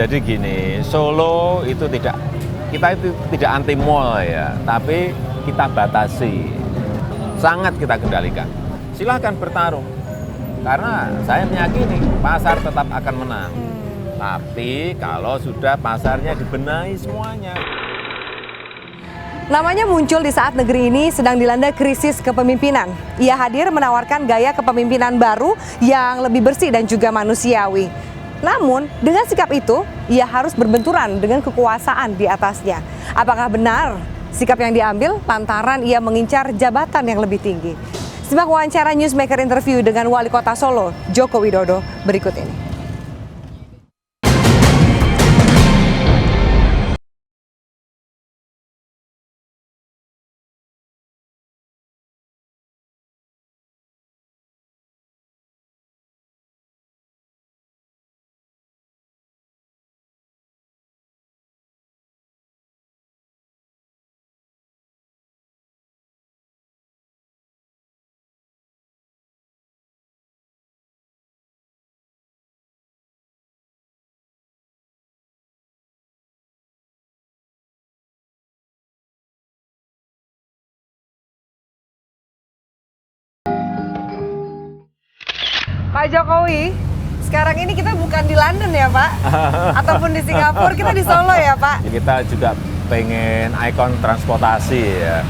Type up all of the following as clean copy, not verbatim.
Jadi gini, Solo itu kita itu tidak anti mall ya, tapi kita batasi, sangat kita kendalikan. Silahkan bertarung, karena saya meyakini pasar tetap akan menang. Tapi kalau sudah pasarnya dibenahi semuanya. Namanya muncul di saat negeri ini sedang dilanda krisis kepemimpinan. Ia hadir menawarkan gaya kepemimpinan baru yang lebih bersih dan juga manusiawi. Namun, dengan sikap itu, ia harus berbenturan dengan kekuasaan di atasnya. Apakah benar sikap yang diambil lantaran ia mengincar jabatan yang lebih tinggi? Simak wawancara Newsmaker interview dengan Wali Kota Solo, Joko Widodo, berikut ini. Pak Jokowi, sekarang ini kita bukan di London ya Pak, ataupun di Singapura, kita di Solo ya Pak. Kita juga pengen ikon transportasi ya.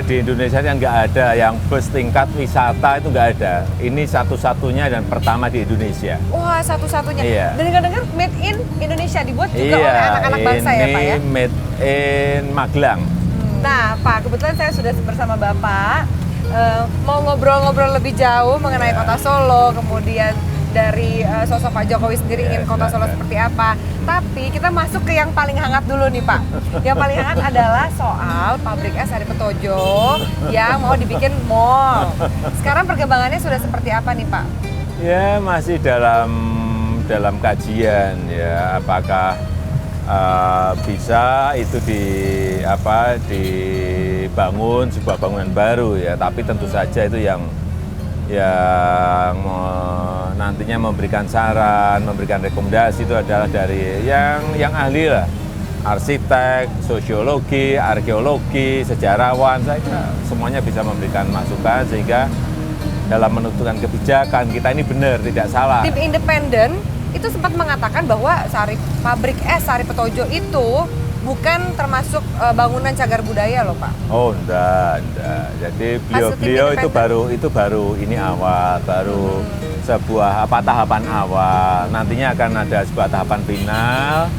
Di Indonesia kan nggak ada yang bus tingkat wisata, itu nggak ada. Ini satu-satunya dan pertama di Indonesia. Wah, satu-satunya. Iya. Dan dengar-dengar made in Indonesia dibuat juga oleh anak-anak bangsa ya Pak ya? Ini made in Magelang. Nah Pak, kebetulan saya sudah bersama Bapak. Mau ngobrol-ngobrol lebih jauh mengenai kota Solo, kemudian dari sosok Pak Jokowi sendiri ingin kota Solo seperti apa. Tapi kita masuk ke yang paling hangat dulu nih Pak. Yang paling hangat adalah soal pabrik es Sari Petojo yang mau dibikin mall. Sekarang perkembangannya sudah seperti apa nih Pak? Ya masih dalam kajian ya, apakah bisa itu dibangun sebuah bangunan baru ya, tapi tentu saja itu yang nantinya memberikan saran, memberikan rekomendasi itu adalah dari yang ahli lah, arsitek, sosiologi, arkeologi, sejarawan, saya kira semuanya bisa memberikan masukan sehingga dalam menentukan kebijakan kita ini benar, tidak salah. Tim independen itu sempat mengatakan bahwa pabrik es Sari Petojo itu bukan termasuk bangunan cagar budaya loh Pak. Oh enggak. Jadi beliau itu baru ini awal, baru sebuah tahapan awal. Nantinya akan ada sebuah tahapan final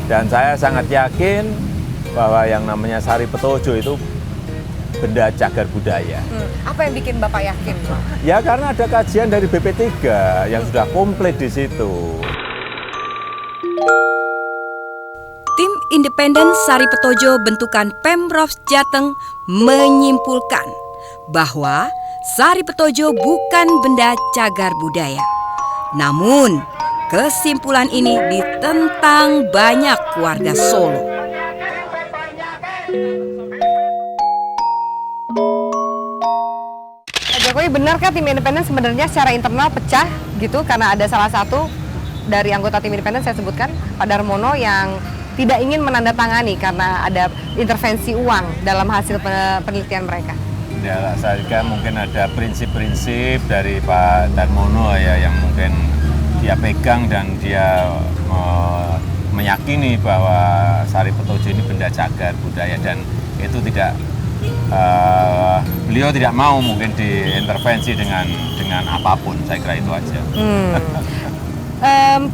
dan saya sangat yakin bahwa yang namanya Sari Petojo itu benda cagar budaya. Apa yang bikin Bapak yakin Pak? Ya karena ada kajian dari BP3 yang sudah komplit di situ. Tim independen Sari Petojo bentukan Pemprov Jateng menyimpulkan bahwa Sari Petojo bukan benda cagar budaya. Namun, kesimpulan ini ditentang banyak warga Solo. Pak Jokowi, benarkah tim independen sebenarnya secara internal pecah gitu karena ada salah satu dari anggota tim independen saya sebutkan, Pak Darmono, yang tidak ingin menandatangani karena ada intervensi uang dalam hasil penelitian mereka? Ya, saya kira mungkin ada prinsip-prinsip dari Pak Darmono ya yang mungkin dia pegang dan dia meyakini bahwa Sari Petojo ini benda cagar budaya dan itu tidak beliau tidak mau mungkin diintervensi dengan apapun, saya kira itu aja.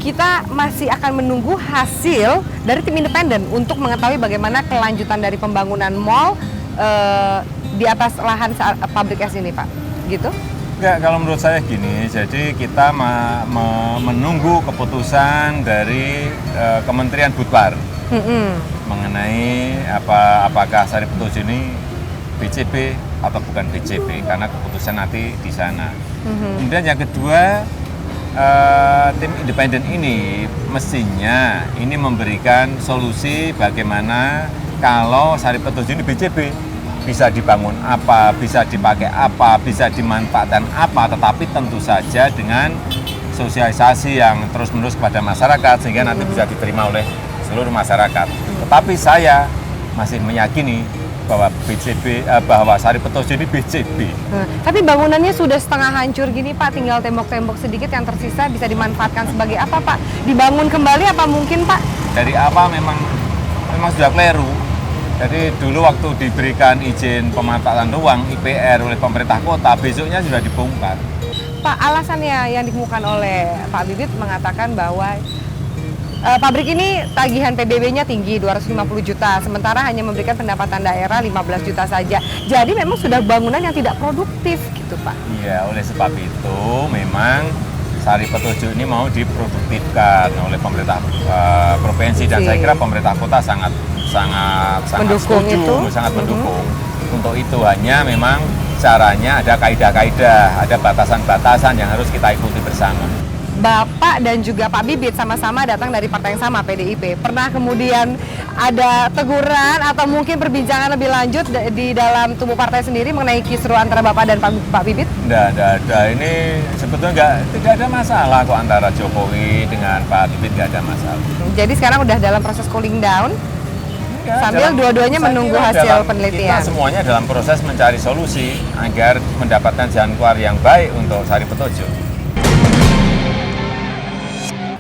Kita masih akan menunggu hasil dari tim independen untuk mengetahui bagaimana kelanjutan dari pembangunan mall di atas lahan pabrik es ini Pak, gitu? Enggak, kalau menurut saya gini, jadi kita menunggu keputusan dari Kementerian Budpar mengenai apakah Sari Petojo ini BCP atau bukan BCP, karena keputusan nanti di sana. Kemudian yang kedua, tim independen ini mestinya ini memberikan solusi bagaimana kalau Sari Petojo ini BCP, bisa dibangun apa, bisa dipakai apa, bisa dimanfaatkan apa, tetapi tentu saja dengan sosialisasi yang terus-menerus kepada masyarakat sehingga nanti bisa diterima oleh seluruh masyarakat. Tetapi saya masih meyakini bahwa bahwa Sari Petojo ini BCB. Tapi bangunannya sudah setengah hancur gini Pak, tinggal tembok-tembok sedikit yang tersisa bisa dimanfaatkan sebagai apa Pak? Dibangun kembali apa mungkin Pak? Dari apa memang sudah keliru. Jadi dulu waktu diberikan izin pemanfaatan ruang IPR oleh pemerintah kota, besoknya sudah dibongkar. Pak, alasannya yang dikemukakan oleh Pak Bibit mengatakan bahwa pabrik ini tagihan PBB-nya tinggi 250 juta, sementara hanya memberikan pendapatan daerah 15 juta saja. Jadi memang sudah bangunan yang tidak produktif gitu Pak. Iya, oleh sebab itu memang Sari Petojo ini mau diproduktifkan oleh pemerintah provinsi dan saya kira pemerintah kota sangat mendukung setuju, itu. sangat mendukung. Untuk itu hanya memang caranya ada kaidah-kaidah, ada batasan-batasan yang harus kita ikuti bersama. Bapak dan juga Pak Bibit sama-sama datang dari partai yang sama, PDIP. Pernah kemudian ada teguran atau mungkin perbincangan lebih lanjut di dalam tubuh partai sendiri mengenai kisru antara Bapak dan Pak Bibit? Tidak ada. Ini sebetulnya tidak ada masalah kok antara Jokowi dengan Pak Bibit, tidak ada masalah. Jadi sekarang udah dalam proses cooling down, Ya, sambil dua-duanya menunggu hasil penelitian. Kita semuanya dalam proses mencari solusi agar mendapatkan jalan keluar yang baik untuk Sari Petojo.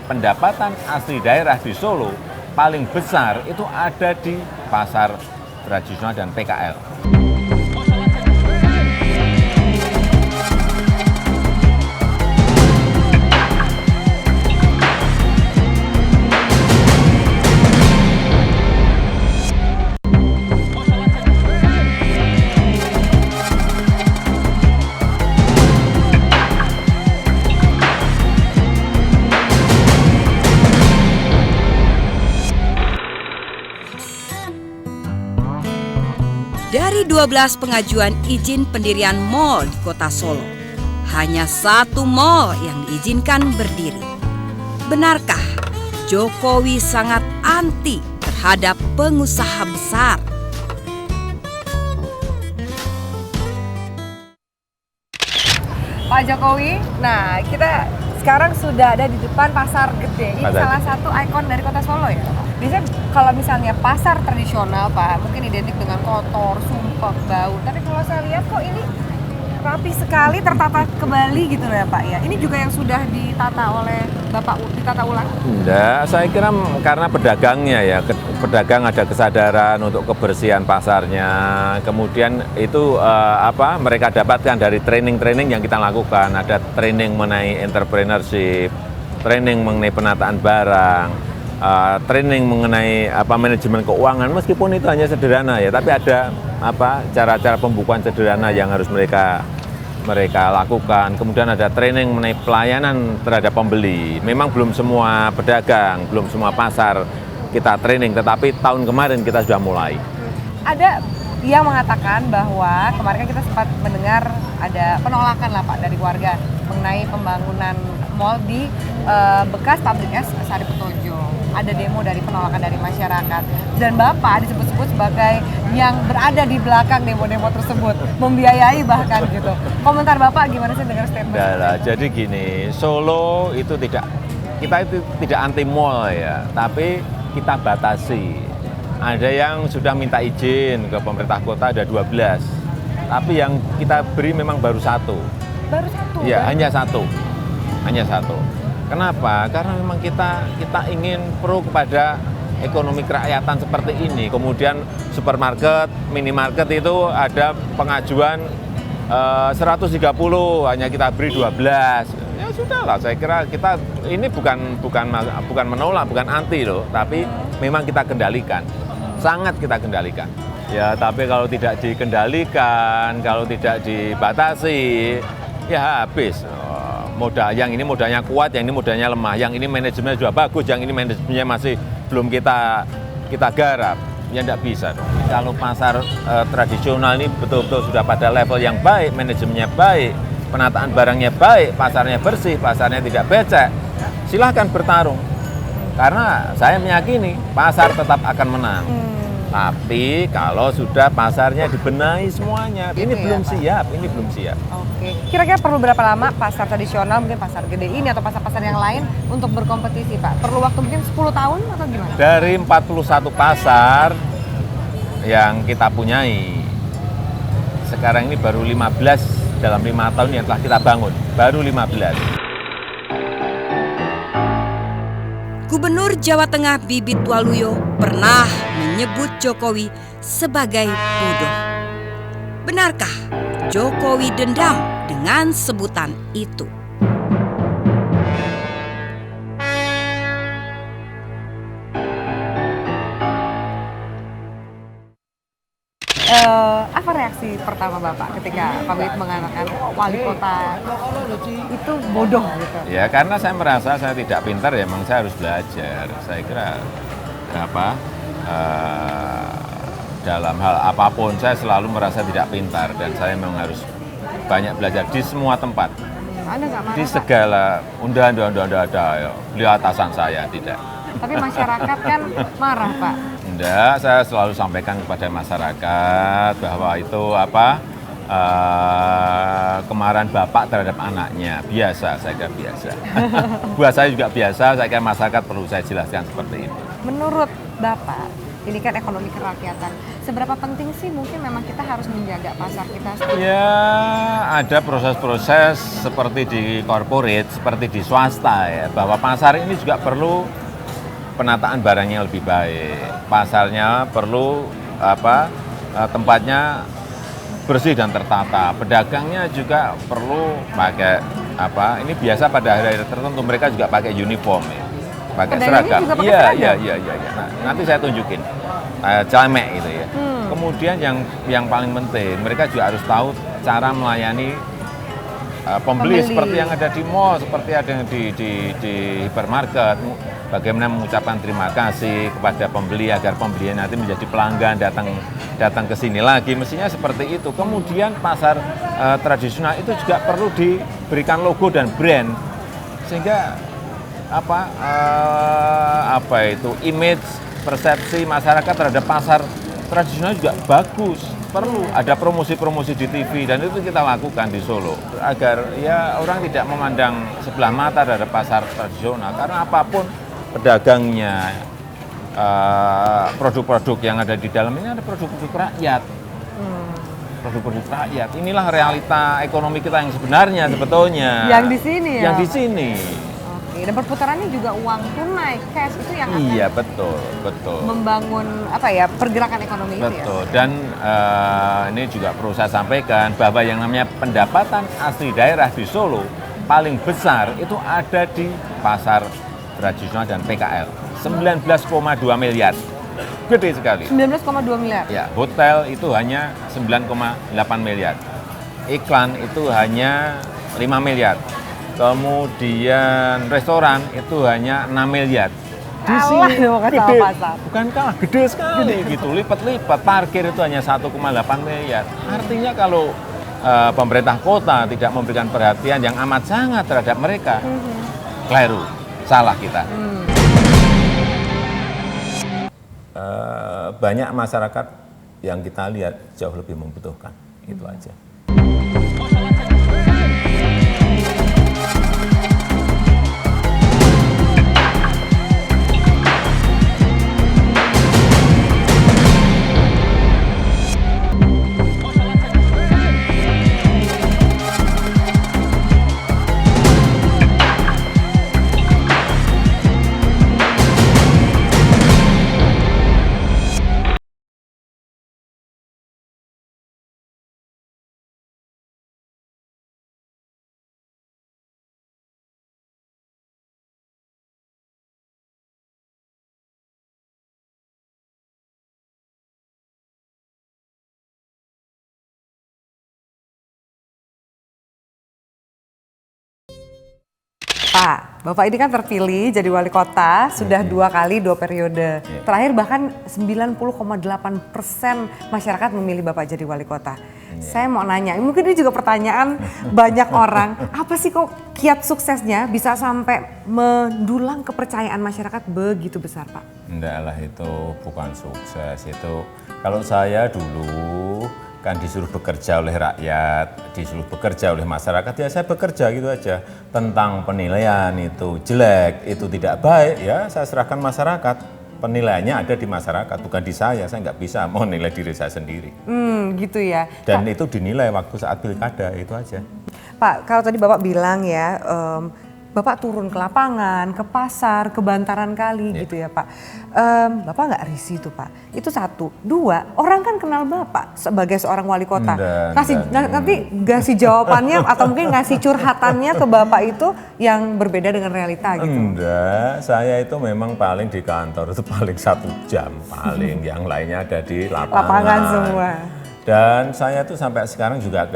Pendapatan asli daerah di Solo paling besar itu ada di pasar tradisional dan PKL. Dari 12 pengajuan izin pendirian mal di kota Solo, hanya 1 mal yang diizinkan berdiri. Benarkah Jokowi sangat anti terhadap pengusaha besar? Pak Jokowi, nah kita sekarang sudah ada di depan Pasar Gede. Ini salah satu ikon dari kota Solo ya. Biasanya kalau misalnya pasar tradisional Pak, mungkin identik dengan kotor, sumpek, bau. Tapi kalau saya lihat kok ini rapi sekali, tertata kembali gitu ya Pak ya. Ini juga yang sudah ditata oleh Bapak, ditata ulang? Enggak, saya kira karena pedagangnya ya, pedagang ada kesadaran untuk kebersihan pasarnya. Kemudian itu mereka dapatkan dari training-training yang kita lakukan. Ada training mengenai entrepreneurship, training mengenai penataan barang, training mengenai manajemen keuangan. Meskipun itu hanya sederhana ya, tapi ada cara-cara pembukuan sederhana yang harus mereka lakukan. Kemudian ada training mengenai pelayanan terhadap pembeli. Memang belum semua pedagang, belum semua pasar kita training, tetapi tahun kemarin kita sudah mulai. Ada yang mengatakan bahwa kemarin kan kita sempat mendengar ada penolakan lah Pak dari warga mengenai pembangunan mal di bekas pabrik es Sari Petojo. Ada demo dari penolakan dari masyarakat dan Bapak disebut-sebut sebagai yang berada di belakang demo-demo tersebut, membiayai bahkan gitu. Komentar Bapak gimana sih dengar statement? Jadi gini, Solo itu kita itu tidak anti mall ya, tapi kita batasi. Ada yang sudah minta izin ke pemerintah kota, ada 12. Tapi yang kita beri memang baru 1. Baru 1? Ya, hanya 1. Hanya 1. Kenapa? Karena memang kita ingin pro kepada ekonomi kerakyatan seperti ini. Kemudian supermarket, minimarket itu ada pengajuan 130, hanya kita beri 12. Ya sudahlah, saya kira kita ini bukan menolak, bukan anti loh, tapi memang kita kendalikan. Sangat kita kendalikan. Ya, tapi kalau tidak dikendalikan, kalau tidak dibatasi, ya habis. Yang ini modalnya kuat, yang ini modalnya lemah, yang ini manajemennya sudah bagus, yang ini manajemennya masih belum kita garap, ya tidak bisa dong. Kalau pasar tradisional ini betul-betul sudah pada level yang baik, manajemennya baik, penataan barangnya baik, pasarnya bersih, pasarnya tidak becek, silahkan bertarung. Karena saya meyakini pasar tetap akan menang. Tapi kalau sudah pasarnya dibenahi semuanya, Gitu ini ya, belum Pak? siap, ini belum siap. Oke. Kira-kira perlu berapa lama pasar tradisional, mungkin pasar gede ini atau pasar-pasar yang lain untuk berkompetisi, Pak? Perlu waktu mungkin 10 tahun atau gimana? Dari 41 pasar yang kita punyai, sekarang ini baru 15 dalam 5 tahun yang telah kita bangun, baru 15. Gubernur Jawa Tengah Bibit Waluyo pernah menyebut Jokowi sebagai bodoh. Benarkah Jokowi dendam dengan sebutan itu? Apa reaksi pertama Bapak ketika Pak Bibit mengatakan wali kota itu bodoh gitu? Ya karena saya merasa saya tidak pintar, ya memang saya harus belajar. Saya kira dalam hal apapun saya selalu merasa tidak pintar dan saya memang harus banyak belajar di semua tempat. Anda nggak marah, Di Pak? segala ya. Beliau atasan saya, tidak. Tapi masyarakat kan marah, Pak. Enggak, saya selalu sampaikan kepada masyarakat bahwa itu kemarahan bapak terhadap anaknya biasa, saya kira biasa. Buat saya juga biasa, saya kira masyarakat perlu saya jelaskan seperti ini. Menurut Bapak, ini kan ekonomi kerakyatan. Seberapa penting sih mungkin memang kita harus menjaga pasar kita? Ya, ada proses-proses seperti di corporate, seperti di swasta ya, bahwa pasar ini juga perlu penataan barangnya lebih baik. Pasarnya perlu tempatnya bersih dan tertata. Pedagangnya juga perlu pakai ini biasa pada hari-hari tertentu mereka juga pakai uniform ya. Pakai Pedagangnya seragam. juga pakai Iya. seragam? Nah, nanti saya tunjukin. Celemek gitu ya. Kemudian yang paling penting mereka juga harus tahu cara melayani pembeli seperti yang ada di mall, seperti ada yang di hipermarket. Bagaimana mengucapkan terima kasih kepada pembeli agar pembelinya nanti menjadi pelanggan, datang ke sini lagi, mestinya seperti itu. Kemudian pasar tradisional itu juga perlu diberikan logo dan brand sehingga image, persepsi masyarakat terhadap pasar tradisional juga bagus. Perlu ada promosi-promosi di TV dan itu kita lakukan di Solo agar ya orang tidak memandang sebelah mata terhadap pasar tradisional karena apapun pedagangnya, produk-produk yang ada di dalam ini ada produk-produk rakyat. Produk-produk rakyat. Inilah realita ekonomi kita yang sebenarnya sebetulnya. Yang di sini ya? Yang di sini. Oke, dan perputarannya juga uang tunai, cash itu yang akan Iya, betul. membangun pergerakan ekonomi itu ya? Betul. Dan ini juga perlu saya sampaikan bahwa yang namanya pendapatan asli daerah di Solo paling besar itu ada di pasar tradisional dan PKL. 19,2 miliar. Gede sekali. 19,2 miliar? Ya, hotel itu hanya 9,8 miliar. Iklan itu hanya 5 miliar. Kemudian restoran itu hanya 6 miliar. Di Kalah sini dong sama gede, pasar. bukan kalah, gede sekali gitu, lipat-lipat. Parkir itu hanya 1,8 miliar. Artinya kalau pemerintah kota tidak memberikan perhatian yang amat sangat terhadap mereka, keliru, salah kita. Banyak masyarakat yang kita lihat jauh lebih membutuhkan, itu aja. Pak, Bapak ini kan terpilih jadi wali kota sudah 2 kali 2 periode. Terakhir bahkan 90,8% masyarakat memilih Bapak jadi wali kota. Saya mau nanya, mungkin ini juga pertanyaan banyak orang, apa sih kok kiat suksesnya bisa sampai mendulang kepercayaan masyarakat begitu besar, Pak? Enggak lah, itu bukan sukses. Itu kalau saya dulu kan disuruh bekerja oleh rakyat, disuruh bekerja oleh masyarakat, ya saya bekerja gitu aja. Tentang penilaian itu jelek, itu tidak baik, ya saya serahkan masyarakat. Penilaiannya ada di masyarakat, bukan di saya nggak bisa mau nilai diri saya sendiri. Gitu ya. Dan itu dinilai waktu saat pilkada, itu aja. Pak, kalau tadi Bapak bilang ya, Bapak turun ke lapangan, ke pasar, ke bantaran kali gitu ya Pak. Bapak nggak risih tuh Pak? Itu satu. Dua, orang kan kenal Bapak sebagai seorang wali kota. Nanti ngasih jawabannya atau mungkin ngasih curhatannya ke Bapak itu yang berbeda dengan realita gitu. Enggak, saya itu memang paling di kantor itu paling 1 jam paling, yang lainnya ada di Lapangan semua. Dan saya tuh sampai sekarang juga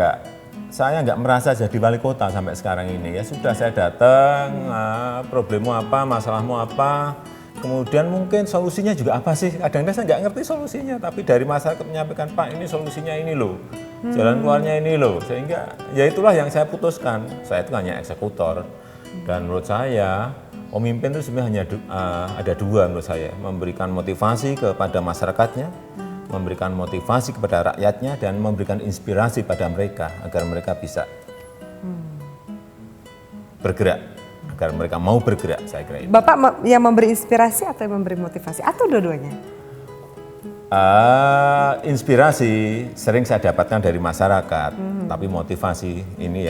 saya nggak merasa jadi wali kota sampai sekarang ini. Ya sudah, saya datang, problemmu apa, masalahmu apa, kemudian mungkin solusinya juga apa sih. Kadang-kadang saya nggak ngerti solusinya, tapi dari masyarakat menyampaikan, Pak ini solusinya ini loh, jalan keluarnya ini loh. Sehingga ya itulah yang saya putuskan. Saya itu hanya eksekutor. Dan menurut saya, pemimpin itu sebenarnya hanya ada 2 menurut saya. Memberikan motivasi kepada masyarakatnya, memberikan motivasi kepada rakyatnya, dan memberikan inspirasi pada mereka agar mereka bisa bergerak, agar mereka mau bergerak, saya kira itu. Bapak yang memberi inspirasi atau yang memberi motivasi atau dua-duanya? Inspirasi sering saya dapatkan dari masyarakat, tapi motivasi ini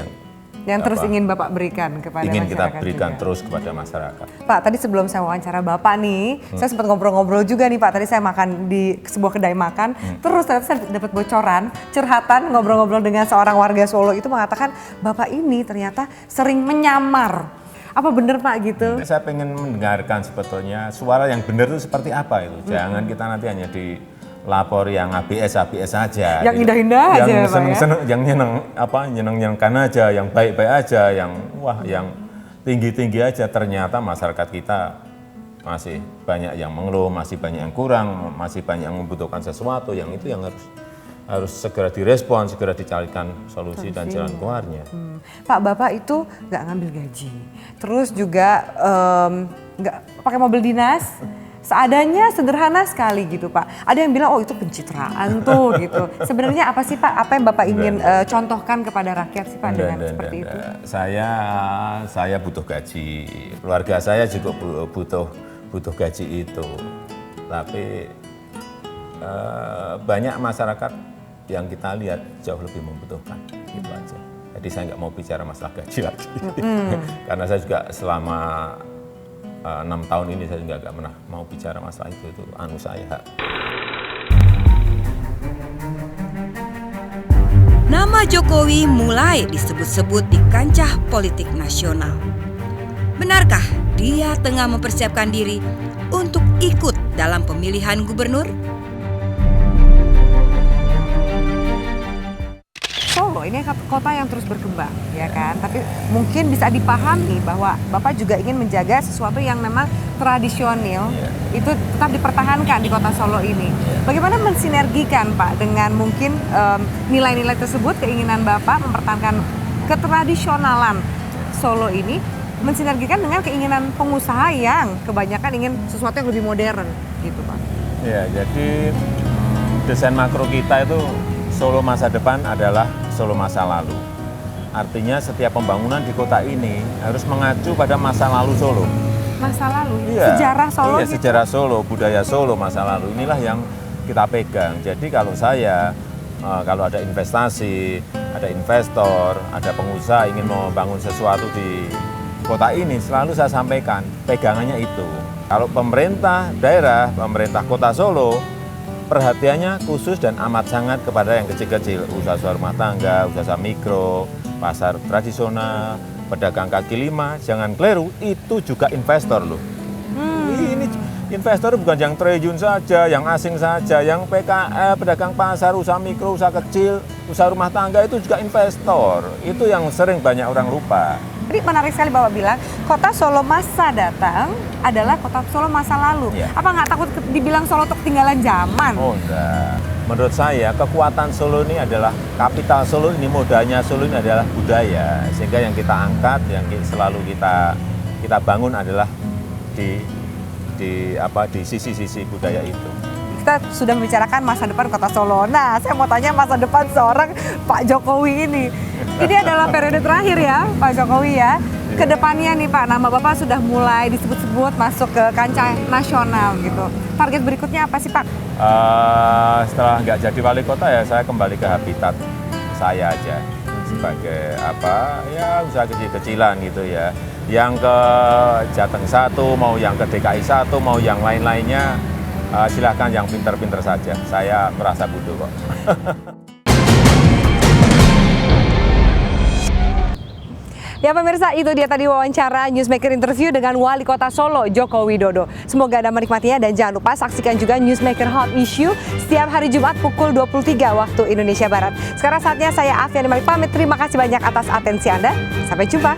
yang terus ingin Bapak berikan kepada ingin masyarakat kita berikan juga. Terus kepada masyarakat. Pak, tadi sebelum saya wawancara Bapak nih, saya sempat ngobrol-ngobrol juga nih Pak. Tadi saya makan di sebuah kedai makan, terus ternyata saya dapat bocoran, curhatan, ngobrol-ngobrol dengan seorang warga Solo itu mengatakan Bapak ini ternyata sering menyamar. Apa benar Pak gitu? Saya pengen mendengarkan sebetulnya suara yang benar itu seperti apa itu. Jangan kita nanti hanya lapor yang ABS aja, yang gitu. indah-indah aja, yang Pak, seneng, yang nyenengkan aja, yang baik-baik aja, yang tinggi-tinggi aja. Ternyata masyarakat kita masih banyak yang mengeluh, masih banyak yang kurang, masih banyak yang membutuhkan sesuatu. Yang itu yang harus segera direspon, segera dicarikan solusi dan jalan keluarnya. Pak, Bapak itu nggak ngambil gaji, terus juga nggak pakai mobil dinas. Seadanya, sederhana sekali gitu Pak. Ada yang bilang, oh itu pencitraan tuh gitu. Sebenarnya apa sih Pak, apa yang Bapak ingin contohkan kepada rakyat sih Pak dengan seperti itu? Saya butuh gaji, keluarga saya juga butuh gaji itu. Tapi banyak masyarakat yang kita lihat jauh lebih membutuhkan, gitu aja. Jadi saya nggak mau bicara masalah gaji lagi. Karena saya juga selama 6 tahun ini saya juga nggak pernah mau bicara masalah itu saya. Nama Jokowi mulai disebut-sebut di kancah politik nasional. Benarkah dia tengah mempersiapkan diri untuk ikut dalam pemilihan gubernur? Solo ini kota yang terus berkembang, ya kan? Tapi mungkin bisa dipahami bahwa Bapak juga ingin menjaga sesuatu yang memang tradisional, itu tetap dipertahankan di kota Solo ini. Bagaimana mensinergikan Pak dengan mungkin nilai-nilai tersebut, keinginan Bapak mempertahankan ketradisionalan Solo ini, mensinergikan dengan keinginan pengusaha yang kebanyakan ingin sesuatu yang lebih modern, gitu Pak? Ya, jadi desain makro kita itu Solo masa depan adalah Solo masa lalu. Artinya setiap pembangunan di kota ini harus mengacu pada masa lalu Solo. Masa lalu? Iya, Sejarah Solo? Iya, gitu? sejarah Solo, budaya Solo masa lalu. Inilah yang kita pegang. Jadi kalau kalau ada investasi, ada investor, ada pengusaha ingin membangun sesuatu di kota ini, selalu saya sampaikan, pegangannya itu. Kalau pemerintah daerah, pemerintah kota Solo, perhatiannya khusus dan amat sangat kepada yang kecil-kecil, usaha rumah tangga, usaha mikro, pasar tradisional, pedagang kaki lima. Jangan keliru, itu juga investor loh. Ini investor bukan yang triliun saja, yang asing saja, yang PKL, pedagang pasar, usaha mikro, usaha kecil, usaha rumah tangga itu juga investor. Itu yang sering banyak orang lupa. Jadi menarik sekali Bapak bilang, kota Solo masa datang adalah kota Solo masa lalu. Ya. Apa nggak takut dibilang Solo itu ketinggalan zaman? Oh enggak. Menurut saya kekuatan Solo ini adalah, kapital Solo ini, modalnya Solo ini adalah budaya. Sehingga yang kita angkat, yang selalu kita bangun adalah di di sisi-sisi budaya itu. Kita sudah membicarakan masa depan Kota Solo. Nah, saya mau tanya masa depan seorang Pak Jokowi ini. Ini adalah periode terakhir ya, Pak Jokowi ya. Kedepannya nih Pak, nama Bapak sudah mulai disebut-sebut masuk ke kancah nasional gitu. Target berikutnya apa sih Pak? Setelah nggak jadi wali kota ya saya kembali ke habitat saya aja sebagai usaha kecil-kecilan gitu ya. Yang ke Jateng 1, mau yang ke DKI 1, mau yang lain-lainnya silahkan yang pinter-pinter saja. Saya merasa bodoh kok. Ya pemirsa, itu dia tadi wawancara Newsmaker interview dengan Wali Kota Solo, Joko Widodo. Semoga Anda menikmatinya dan jangan lupa saksikan juga Newsmaker Hot Issue setiap hari Jumat pukul 23 waktu Indonesia Barat. Sekarang saatnya saya Afiani Malik pamit. Terima kasih banyak atas atensi Anda. Sampai jumpa.